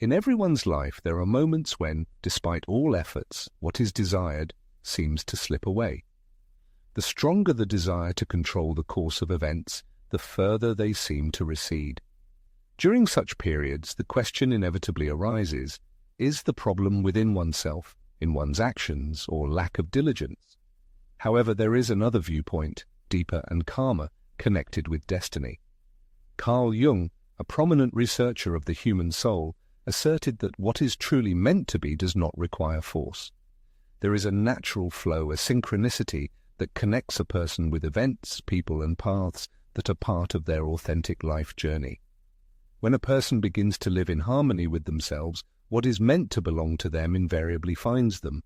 In everyone's life, there are moments when, despite all efforts, what is desired seems to slip away. The stronger the desire to control the course of events, the further they seem to recede. During such periods, the question inevitably arises, is the problem within oneself, in one's actions, or lack of diligence? However, there is another viewpoint, deeper and calmer, connected with destiny. Carl Jung, a prominent researcher of the human soul, asserted that what is truly meant to be does not require force. There is a natural flow, a synchronicity that connects a person with events, people, and paths that are part of their authentic life journey. When a person begins to live in harmony with themselves, what is meant to belong to them invariably finds them.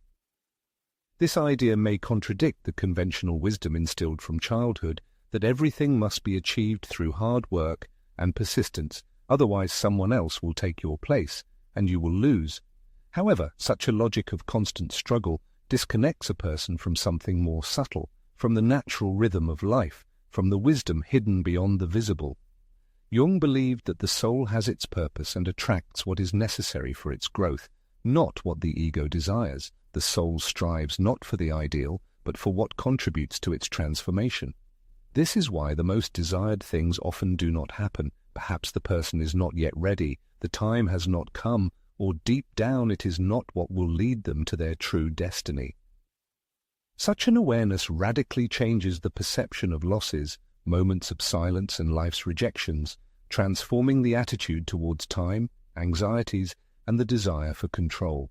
This idea may contradict the conventional wisdom instilled from childhood that everything must be achieved through hard work and persistence, otherwise someone else will take your place, and you will lose. However, such a logic of constant struggle disconnects a person from something more subtle, from the natural rhythm of life, from the wisdom hidden beyond the visible. Jung believed that the soul has its purpose and attracts what is necessary for its growth, not what the ego desires. The soul strives not for the ideal, but for what contributes to its transformation. This is why the most desired things often do not happen. Perhaps the person is not yet ready, the time has not come, or deep down it is not what will lead them to their true destiny. Such an awareness radically changes the perception of losses, moments of silence and life's rejections, transforming the attitude towards time, anxieties, and the desire for control.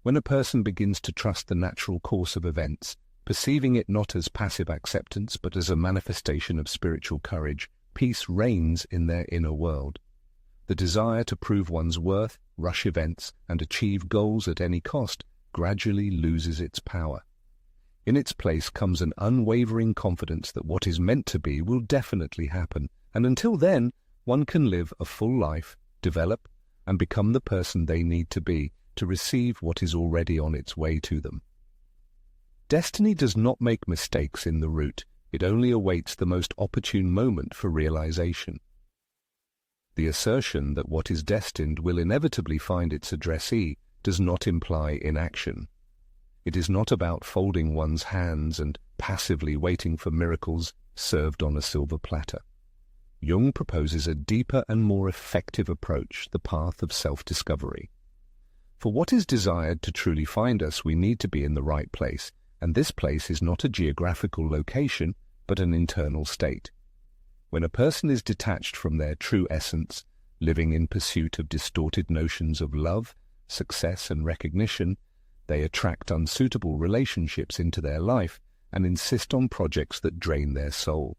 When a person begins to trust the natural course of events, perceiving it not as passive acceptance but as a manifestation of spiritual courage, peace reigns in their inner world. The desire to prove one's worth, rush events, and achieve goals at any cost gradually loses its power. In its place comes an unwavering confidence that what is meant to be will definitely happen, and until then, one can live a full life, develop, and become the person they need to be to receive what is already on its way to them. Destiny does not make mistakes in the route. It only awaits the most opportune moment for realization. The assertion that what is destined will inevitably find its addressee does not imply inaction. It is not about folding one's hands and passively waiting for miracles served on a silver platter. Jung proposes a deeper and more effective approach, the path of self-discovery. For what is desired to truly find us, we need to be in the right place, and this place is not a geographical location, but an internal state. When a person is detached from their true essence, living in pursuit of distorted notions of love, success, and recognition, they attract unsuitable relationships into their life and insist on projects that drain their soul.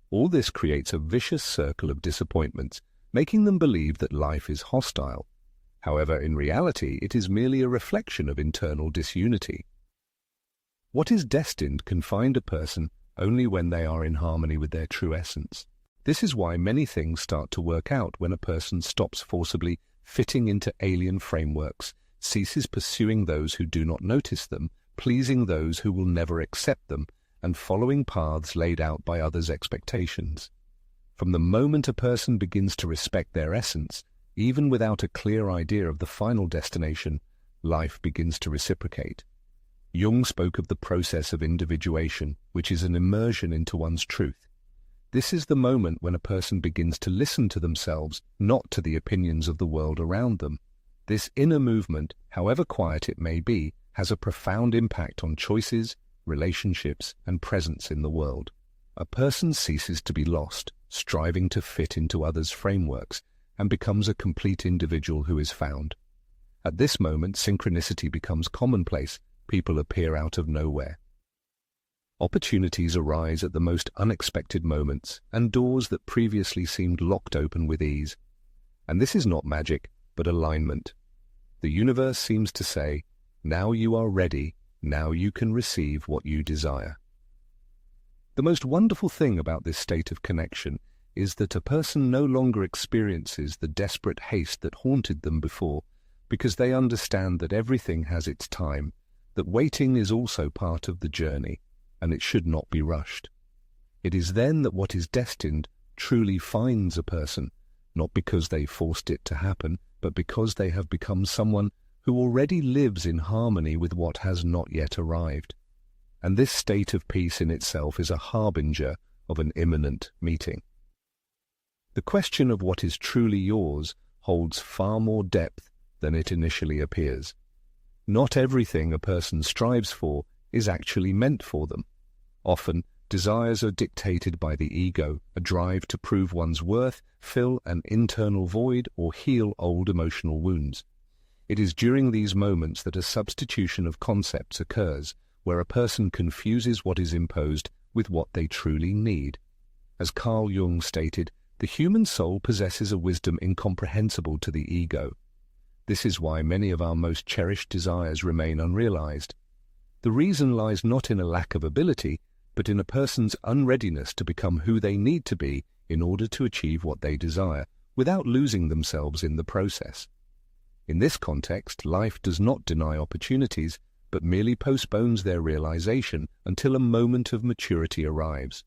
All this creates a vicious circle of disappointments, making them believe that life is hostile. However, in reality, it is merely a reflection of internal disunity. What is destined can find a person only when they are in harmony with their true essence. This is why many things start to work out when a person stops forcibly fitting into alien frameworks, ceases pursuing those who do not notice them, pleasing those who will never accept them, and following paths laid out by others' expectations. From the moment a person begins to respect their essence, even without a clear idea of the final destination, life begins to reciprocate. Jung spoke of the process of individuation, which is an immersion into one's truth. This is the moment when a person begins to listen to themselves, not to the opinions of the world around them. This inner movement, however quiet it may be, has a profound impact on choices, relationships, and presence in the world. A person ceases to be lost, striving to fit into others' frameworks, and becomes a complete individual who is found. At this moment, synchronicity becomes commonplace. People appear out of nowhere. Opportunities arise at the most unexpected moments, and doors that previously seemed locked open with ease. And this is not magic, but alignment. The universe seems to say, now you are ready, now you can receive what you desire. The most wonderful thing about this state of connection is that a person no longer experiences the desperate haste that haunted them before, because they understand that everything has its time, that waiting is also part of the journey, and it should not be rushed. It is then that what is destined truly finds a person, not because they forced it to happen, but but because they have become someone who already lives in harmony with what has not yet arrived. And this state of peace in itself is a harbinger of an imminent meeting. The question of what is truly yours holds far more depth than it initially appears. Not everything a person strives for is actually meant for them. Often, desires are dictated by the ego, a drive to prove one's worth, fill an internal void, or heal old emotional wounds. It is during these moments that a substitution of concepts occurs, where a person confuses what is imposed with what they truly need. As Carl Jung stated, the human soul possesses a wisdom incomprehensible to the ego. This is why many of our most cherished desires remain unrealized. The reason lies not in a lack of ability, but in a person's unreadiness to become who they need to be in order to achieve what they desire, without losing themselves in the process. In this context, life does not deny opportunities, but merely postpones their realization until a moment of maturity arrives.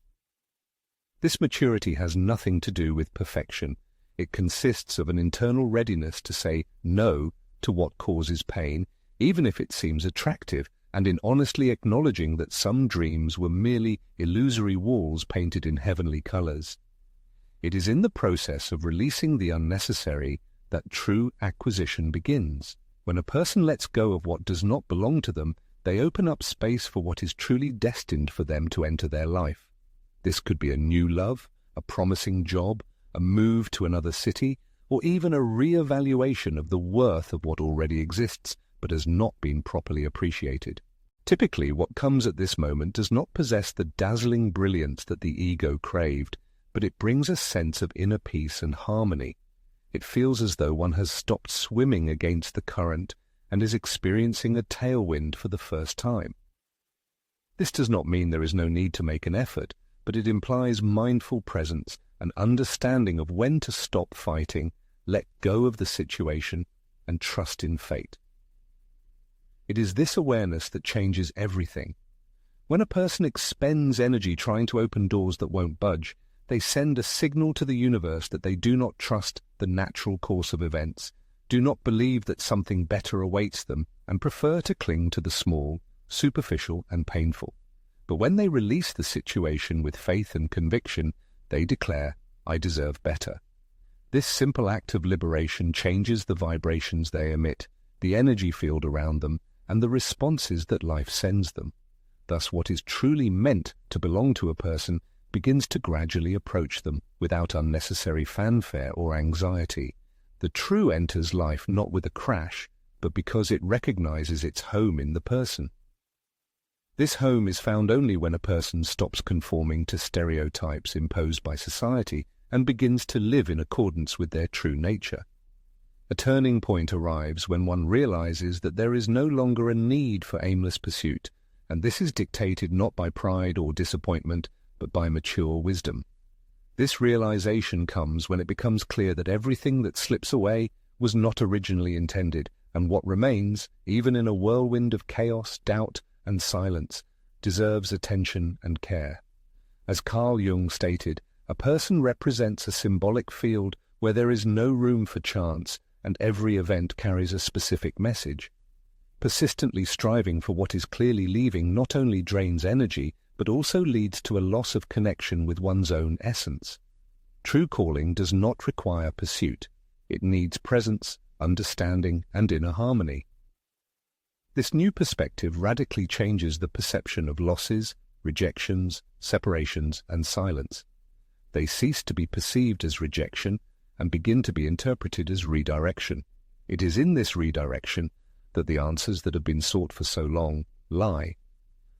This maturity has nothing to do with perfection. It consists of an internal readiness to say no to what causes pain, even if it seems attractive, and in honestly acknowledging that some dreams were merely illusory walls painted in heavenly colors. It is in the process of releasing the unnecessary that true acquisition begins. When a person lets go of what does not belong to them, they open up space for what is truly destined for them to enter their life. This could be a new love, a promising job, a move to another city, or even a re-evaluation of the worth of what already exists but has not been properly appreciated. Typically, what comes at this moment does not possess the dazzling brilliance that the ego craved, but it brings a sense of inner peace and harmony. It feels as though one has stopped swimming against the current and is experiencing a tailwind for the first time. This does not mean there is no need to make an effort, but it implies mindful presence, an understanding of when to stop fighting, let go of the situation, and trust in fate. It is this awareness that changes everything. When a person expends energy trying to open doors that won't budge, they send a signal to the universe that they do not trust the natural course of events, do not believe that something better awaits them, and prefer to cling to the small, superficial, and painful. But when they release the situation with faith and conviction, they declare, "I deserve better." This simple act of liberation changes the vibrations they emit, the energy field around them, and the responses that life sends them. Thus, what is truly meant to belong to a person begins to gradually approach them without unnecessary fanfare or anxiety. The true enters life not with a crash, but because it recognizes its home in the person. This home is found only when a person stops conforming to stereotypes imposed by society and begins to live in accordance with their true nature. A turning point arrives when one realizes that there is no longer a need for aimless pursuit, and this is dictated not by pride or disappointment, but by mature wisdom. This realization comes when it becomes clear that everything that slips away was not originally intended, and what remains, even in a whirlwind of chaos, doubt, and silence, deserves attention and care. As Carl Jung stated, a person represents a symbolic field where there is no room for chance, and every event carries a specific message. Persistently striving for what is clearly leaving not only drains energy, but also leads to a loss of connection with one's own essence. True calling does not require pursuit. It needs presence, understanding, and inner harmony. This new perspective radically changes the perception of losses, rejections, separations, and silence. They cease to be perceived as rejection and begin to be interpreted as redirection. It is in this redirection that the answers that have been sought for so long lie.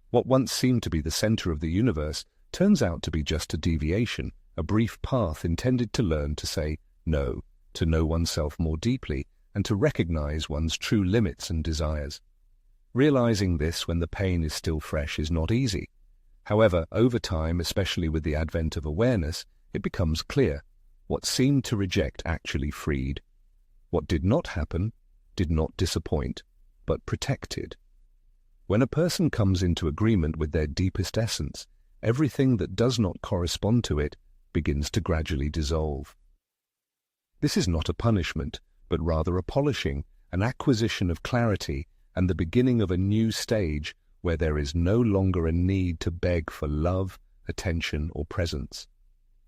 What once seemed to be the center of the universe turns out to be just a deviation, a brief path intended to learn to say no, to know oneself more deeply, and to recognize one's true limits and desires. Realizing this when the pain is still fresh is not easy. However, over time, especially with the advent of awareness, it becomes clear. What seemed to reject actually freed. What did not happen did not disappoint, but protected. When a person comes into agreement with their deepest essence, everything that does not correspond to it begins to gradually dissolve. This is not a punishment, but rather a polishing, an acquisition of clarity, and the beginning of a new stage where there is no longer a need to beg for love, attention, or presence.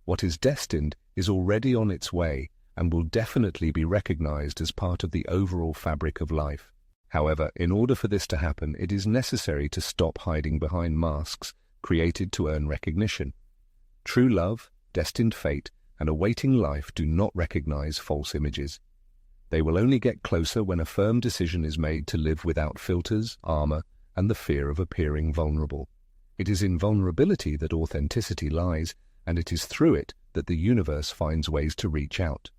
What is destined is already on its way and will definitely be recognized as part of the overall fabric of life. However, in order for this to happen, it is necessary to stop hiding behind masks created to earn recognition. True love, destined fate, and awaiting life do not recognize false images. They will only get closer when a firm decision is made to live without filters, armor, and the fear of appearing vulnerable. It is in vulnerability that authenticity lies, and it is through it that the universe finds ways to reach out.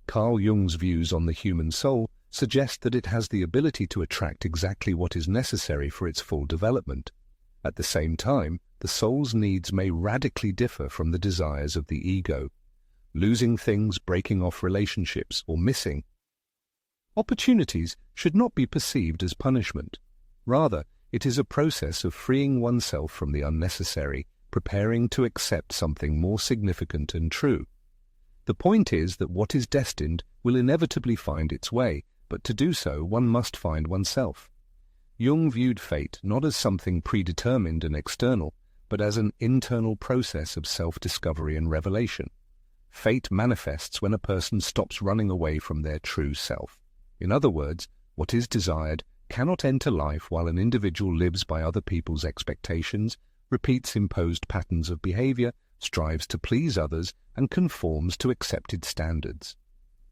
Carl Jung's views on the human soul suggest that it has the ability to attract exactly what is necessary for its full development. At the same time, the soul's needs may radically differ from the desires of the ego. Losing things, breaking off relationships, or missing opportunities should not be perceived as punishment. Rather, it is a process of freeing oneself from the unnecessary, preparing to accept something more significant and true. The point is that what is destined will inevitably find its way, but to do so one must find oneself. Jung viewed fate not as something predetermined and external, but as an internal process of self-discovery and revelation. Fate manifests when a person stops running away from their true self. In other words, what is desired cannot enter life while an individual lives by other people's expectations, repeats imposed patterns of behavior, strives to please others, and conforms to accepted standards.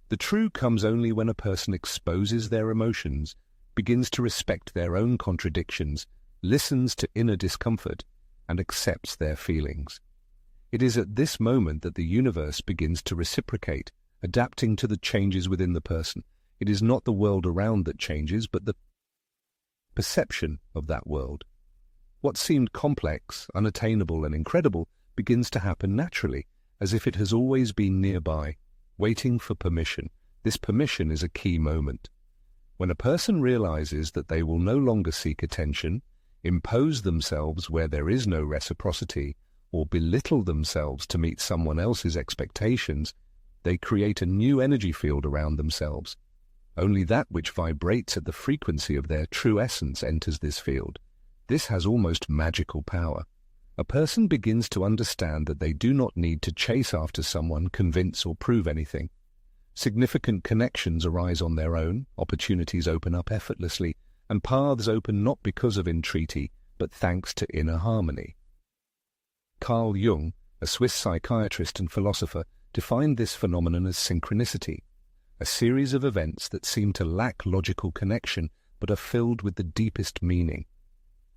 The true comes only when a person exposes their emotions, begins to respect their own contradictions, listens to inner discomfort, and accepts their feelings. It is at this moment that the universe begins to reciprocate, adapting to the changes within the person. It is not the world around that changes, but the perception of that world. What seemed complex, unattainable, and incredible begins to happen naturally, as if it has always been nearby, waiting for permission. This permission is a key moment. When a person realizes that they will no longer seek attention, impose themselves where there is no reciprocity, or belittle themselves to meet someone else's expectations, they create a new energy field around themselves. Only that which vibrates at the frequency of their true essence enters this field. This has almost magical power. A person begins to understand that they do not need to chase after someone, convince, or prove anything. Significant connections arise on their own, opportunities open up effortlessly, and paths open not because of entreaty, but thanks to inner harmony. Carl Jung, a Swiss psychiatrist and philosopher, defined this phenomenon as synchronicity, a series of events that seem to lack logical connection but are filled with the deepest meaning.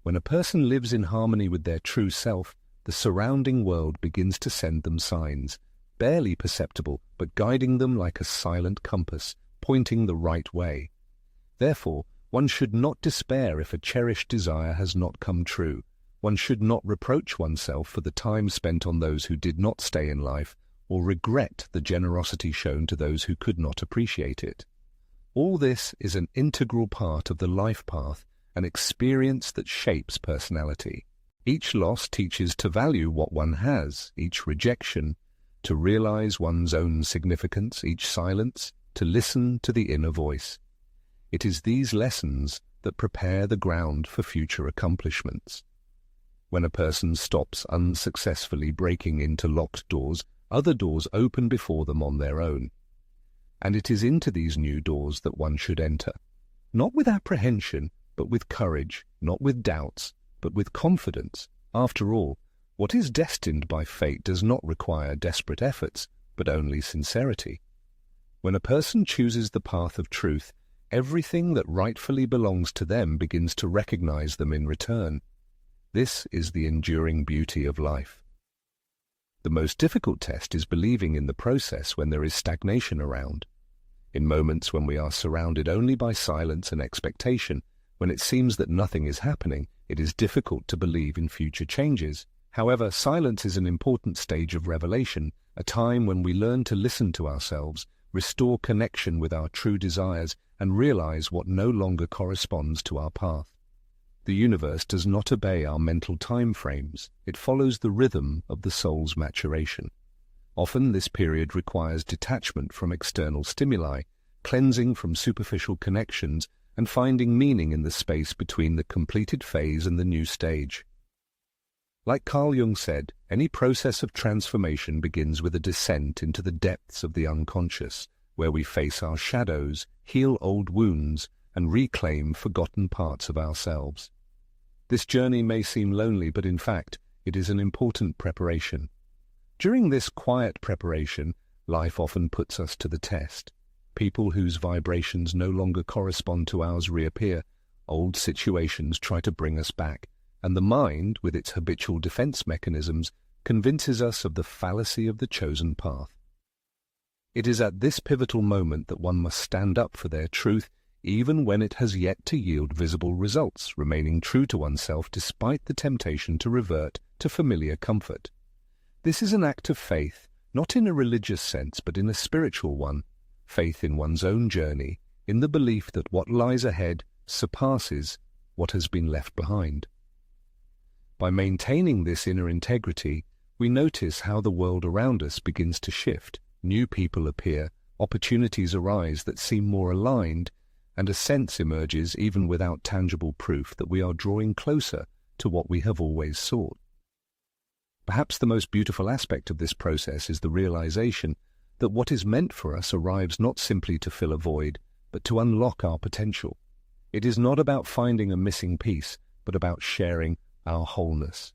When a person lives in harmony with their true self, the surrounding world begins to send them signs, barely perceptible but guiding them like a silent compass, pointing the right way. Therefore, one should not despair if a cherished desire has not come true. One should not reproach oneself for the time spent on those who did not stay in life, or regret the generosity shown to those who could not appreciate it. All this is an integral part of the life path, an experience that shapes personality. Each loss teaches to value what one has, each rejection, to realize one's own significance, each silence, to listen to the inner voice. It is these lessons that prepare the ground for future accomplishments. When a person stops unsuccessfully breaking into locked doors, other doors open before them on their own. And it is into these new doors that one should enter, not with apprehension, but with courage, not with doubts, but with confidence. After all, what is destined by fate does not require desperate efforts, but only sincerity. When a person chooses the path of truth, everything that rightfully belongs to them begins to recognize them in return. This is the enduring beauty of life. The most difficult test is believing in the process when there is stagnation around. In moments when we are surrounded only by silence and expectation, when it seems that nothing is happening, it is difficult to believe in future changes. However, silence is an important stage of revelation, a time when we learn to listen to ourselves, restore connection with our true desires, and realize what no longer corresponds to our path. The universe does not obey our mental time frames. It follows the rhythm of the soul's maturation. Often this period requires detachment from external stimuli, cleansing from superficial connections and finding meaning in the space between the completed phase and the new stage. Like Carl Jung said, any process of transformation begins with a descent into the depths of the unconscious, where we face our shadows, heal old wounds, and reclaim forgotten parts of ourselves. This journey may seem lonely, but in fact, it is an important preparation. During this quiet preparation, life often puts us to the test. People whose vibrations no longer correspond to ours reappear. Old situations try to bring us back, and the mind, with its habitual defense mechanisms, convinces us of the fallacy of the chosen path. It is at this pivotal moment that one must stand up for their truth, even when it has yet to yield visible results, remaining true to oneself despite the temptation to revert to familiar comfort. This is an act of faith, not in a religious sense, but in a spiritual one. Faith in one's own journey, in the belief that what lies ahead surpasses what has been left behind. By maintaining this inner integrity, we notice how the world around us begins to shift. New people appear, opportunities arise that seem more aligned, and a sense emerges even without tangible proof that we are drawing closer to what we have always sought. Perhaps the most beautiful aspect of this process is the realization that what is meant for us arrives not simply to fill a void, but to unlock our potential. It is not about finding a missing piece, but about sharing our wholeness.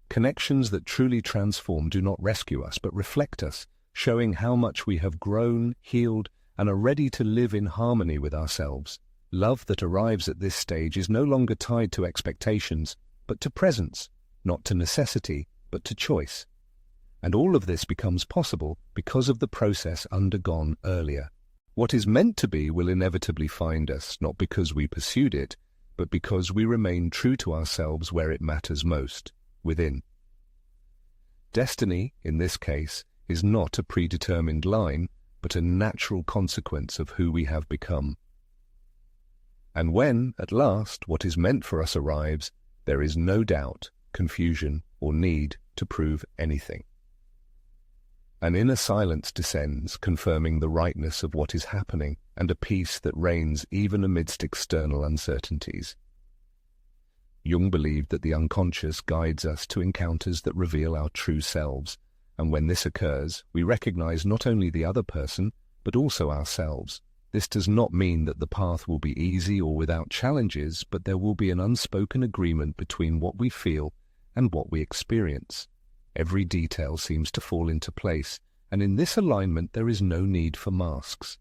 Connections that truly transform do not rescue us, but reflect us, showing how much we have grown, healed, and are ready to live in harmony with ourselves. Love that arrives at this stage is no longer tied to expectations, but to presence, not to necessity, but to choice. And all of this becomes possible because of the process undergone earlier. What is meant to be will inevitably find us, not because we pursued it, but because we remain true to ourselves where it matters most, within. Destiny, in this case, is not a predetermined line, but a natural consequence of who we have become. And when, at last, what is meant for us arrives, there is no doubt, confusion, or need to prove anything. An inner silence descends, confirming the rightness of what is happening, and a peace that reigns even amidst external uncertainties. Jung believed that the unconscious guides us to encounters that reveal our true selves, and when this occurs, we recognize not only the other person, but also ourselves. This does not mean that the path will be easy or without challenges, but there will be an unspoken agreement between what we feel and what we experience. Every detail seems to fall into place, and in this alignment there is no need for masks.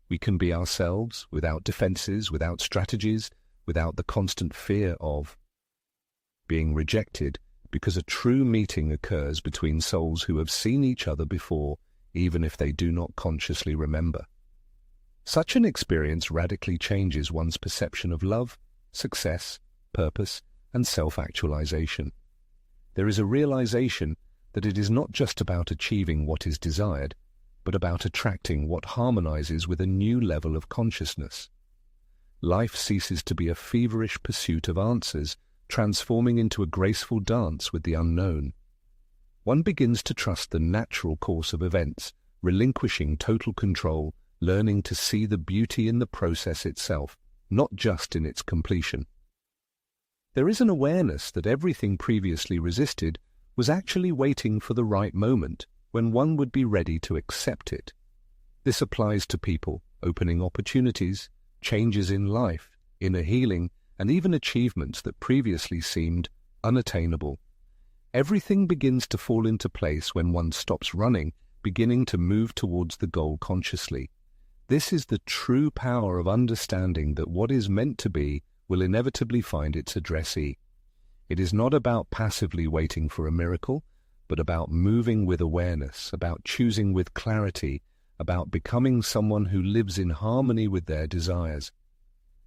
We can be ourselves, without defenses, without strategies, without the constant fear of being rejected, because a true meeting occurs between souls who have seen each other before, even if they do not consciously remember. Such an experience radically changes one's perception of love, success, purpose, and self-actualization. There is a realization that it is not just about achieving what is desired, but about attracting what harmonizes with a new level of consciousness. Life ceases to be a feverish pursuit of answers, transforming into a graceful dance with the unknown. One begins to trust the natural course of events, relinquishing total control, learning to see the beauty in the process itself, not just in its completion. There is an awareness that everything previously resisted was actually waiting for the right moment, when one would be ready to accept it. This applies to people, opening opportunities, changes in life, inner healing, and even achievements that previously seemed unattainable. Everything begins to fall into place when one stops running, beginning to move towards the goal consciously. This is the true power of understanding that what is meant to be will inevitably find its addressee. It is not about passively waiting for a miracle, but about moving with awareness, about choosing with clarity, about becoming someone who lives in harmony with their desires.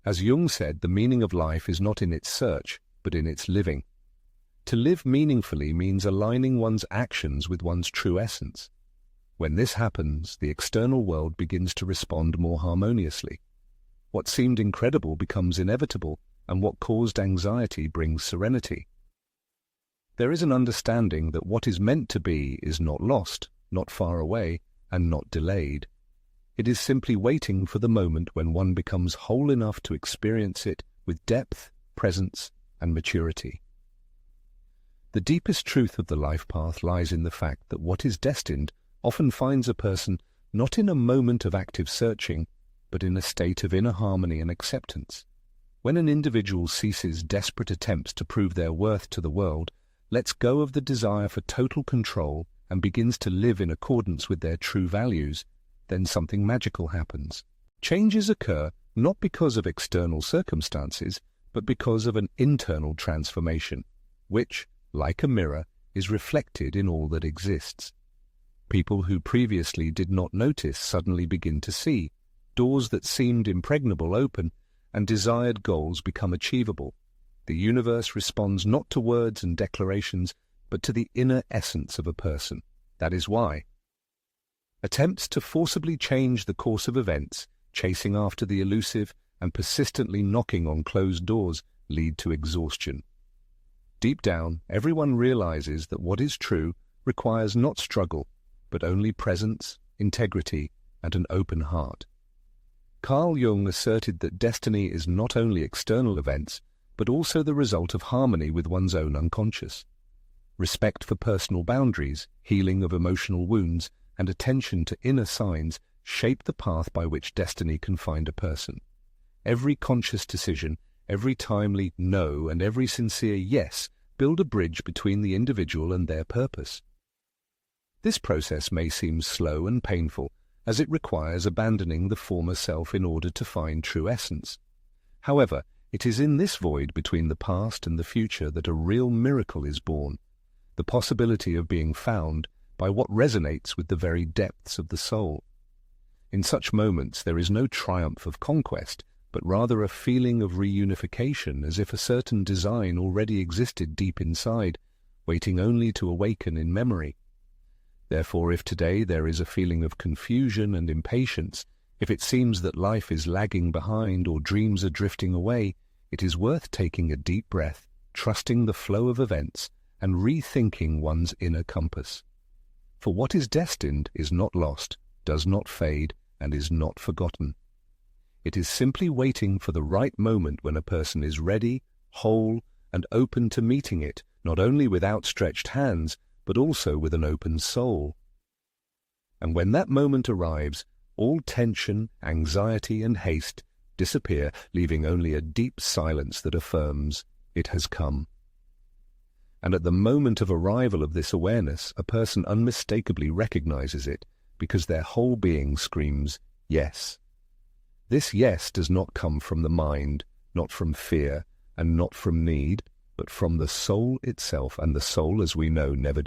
As Jung said, the meaning of life is not in its search, but in its living. To live meaningfully means aligning one's actions with one's true essence. When this happens, the external world begins to respond more harmoniously. What seemed incredible becomes inevitable, and what caused anxiety brings serenity. There is an understanding that what is meant to be is not lost, not far away, and not delayed. It is simply waiting for the moment when one becomes whole enough to experience it with depth, presence, and maturity. The deepest truth of the life path lies in the fact that what is destined often finds a person not in a moment of active searching, but in a state of inner harmony and acceptance. When an individual ceases desperate attempts to prove their worth to the world, lets go of the desire for total control, and begins to live in accordance with their true values, then something magical happens. Changes occur not because of external circumstances, but because of an internal transformation, which, like a mirror, is reflected in all that exists. People who previously did not notice suddenly begin to see. Doors that seemed impregnable open, and desired goals become achievable. The universe responds not to words and declarations, but to the inner essence of a person. That is why attempts to forcibly change the course of events, chasing after the elusive and persistently knocking on closed doors, lead to exhaustion. Deep down, everyone realizes that what is true requires not struggle, but only presence, integrity, and an open heart. Carl Jung asserted that destiny is not only external events, but also the result of harmony with one's own unconscious. Respect for personal boundaries, healing of emotional wounds, and attention to inner signs shape the path by which destiny can find a person. Every conscious decision, every timely no, and every sincere yes build a bridge between the individual and their purpose. This process may seem slow and painful, as it requires abandoning the former self in order to find true essence. However, it is in this void between the past and the future that a real miracle is born, the possibility of being found by what resonates with the very depths of the soul. In such moments there is no triumph of conquest, but rather a feeling of reunification, as if a certain design already existed deep inside, waiting only to awaken in memory. Therefore, if today there is a feeling of confusion and impatience, if it seems that life is lagging behind or dreams are drifting away, it is worth taking a deep breath, trusting the flow of events, and rethinking one's inner compass. For what is destined is not lost, does not fade, and is not forgotten. It is simply waiting for the right moment when a person is ready, whole, and open to meeting it, not only with outstretched hands, but also with an open soul. And when that moment arrives, all tension, anxiety, and haste disappear, leaving only a deep silence that affirms, it has come. And at the moment of arrival of this awareness, a person unmistakably recognizes it, because their whole being screams, yes. This yes does not come from the mind, not from fear, and not from need, but from the soul itself, and the soul, as we know, never